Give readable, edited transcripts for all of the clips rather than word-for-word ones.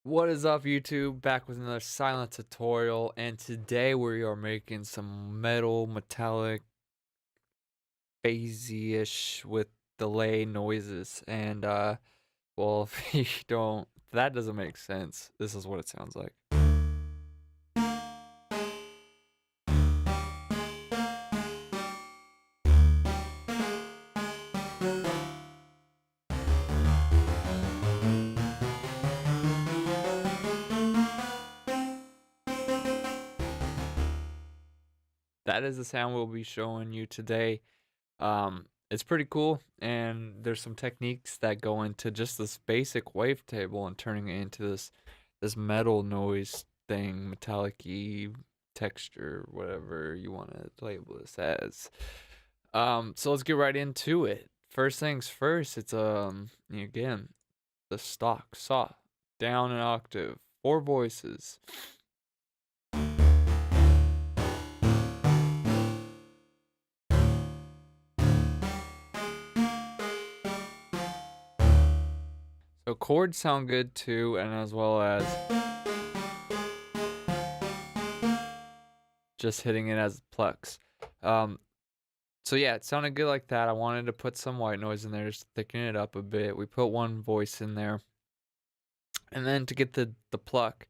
What is up, YouTube? Back with another silent tutorial, and today we are making some metal metallic phasey-ish with delay noises. And well, if you don't, that doesn't make sense. This is what it sounds like. That is the sound we'll be showing you today. It's pretty cool, and there's some techniques that go into just this basic wavetable and turning it into this metal noise thing, metallic-y texture, whatever you want to label this as. So let's get right into it. First things first, it's again the stock saw down an octave, four voices. So chords sound good too, and as well as just hitting it as plucks. So yeah, it sounded good like that. I wanted to put some white noise in there, just thicken it up a bit. We put one voice in there, and then to get the pluck,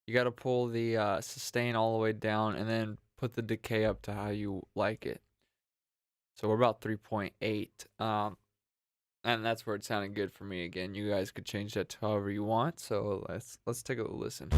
you got to pull the sustain all the way down, and then put the decay up to how you like it. So we're about 3.8, and that's where it sounded good for me. Again, you guys could change that to however you want. So let's take a listen.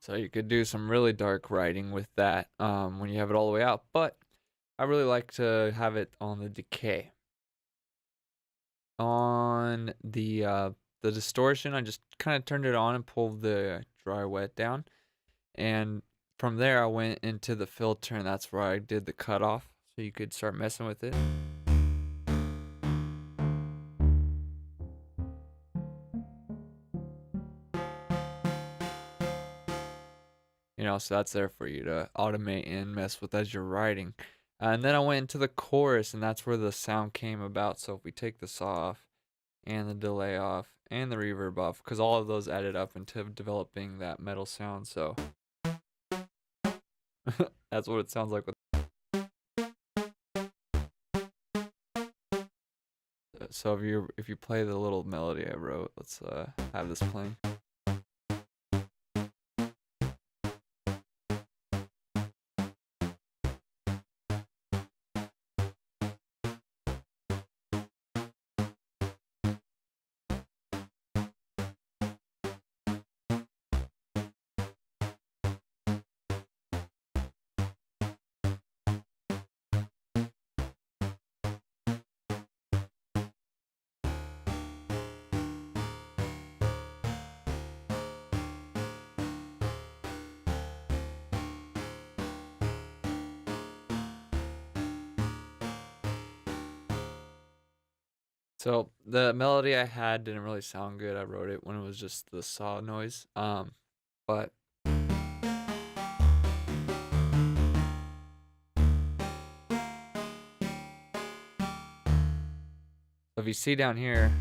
So you could do some really dark writing with that when you have it all the way out. But I really like to have it on the decay. On the distortion, I just kind of turned it on and pulled the dry wet down. And from there, I went into the filter, and that's where I did the cutoff. So you could start messing with it. So that's there for you to automate and mess with as you're writing. And then I went into the chorus, and that's where the sound came about. So if we take this off, and the delay off, and the reverb off, because all of those added up into developing that metal sound. So that's what it sounds like. So if you play the little melody I wrote, let's have this playing. So the melody I had didn't really sound good. I wrote it when it was just the saw noise. But if you see down here,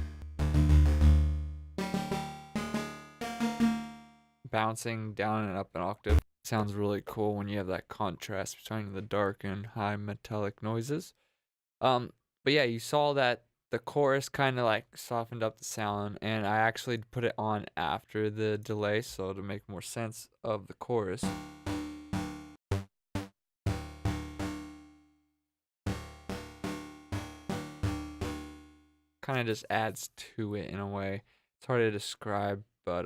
bouncing down and up an octave sounds really cool when you have that contrast between the dark and high metallic noises. But yeah, you saw that the chorus kind of like softened up the sound, and I actually put it on after the delay, so to make more sense of the chorus. Kind of just adds to it in a way. It's hard to describe, but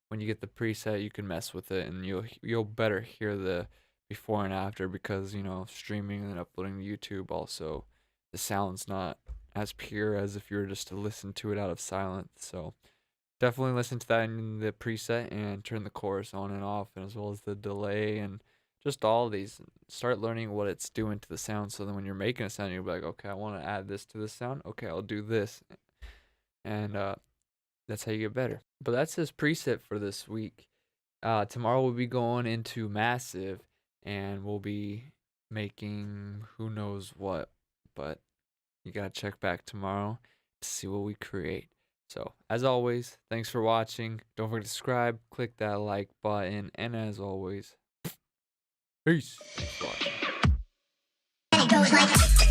when you get the preset, you can mess with it, and you'll better hear the before and after, because streaming and uploading to YouTube, also the sound's not as pure as if you were just to listen to it out of Sylenth. So definitely listen to that in the preset and turn the chorus on and off, and as well as the delay and just all of these. Start learning what it's doing to the sound, so then when you're making a sound, you'll be like, okay, I want to add this to this sound. Okay, I'll do this. And That's how you get better. But that's his preset for this week. Tomorrow we'll be going into massive, and we'll be making who knows what, but you gotta check back tomorrow to see what we create. So as always, thanks for watching. Don't forget to subscribe, click that like button, and as always, peace. Thanks for watching. And it goes like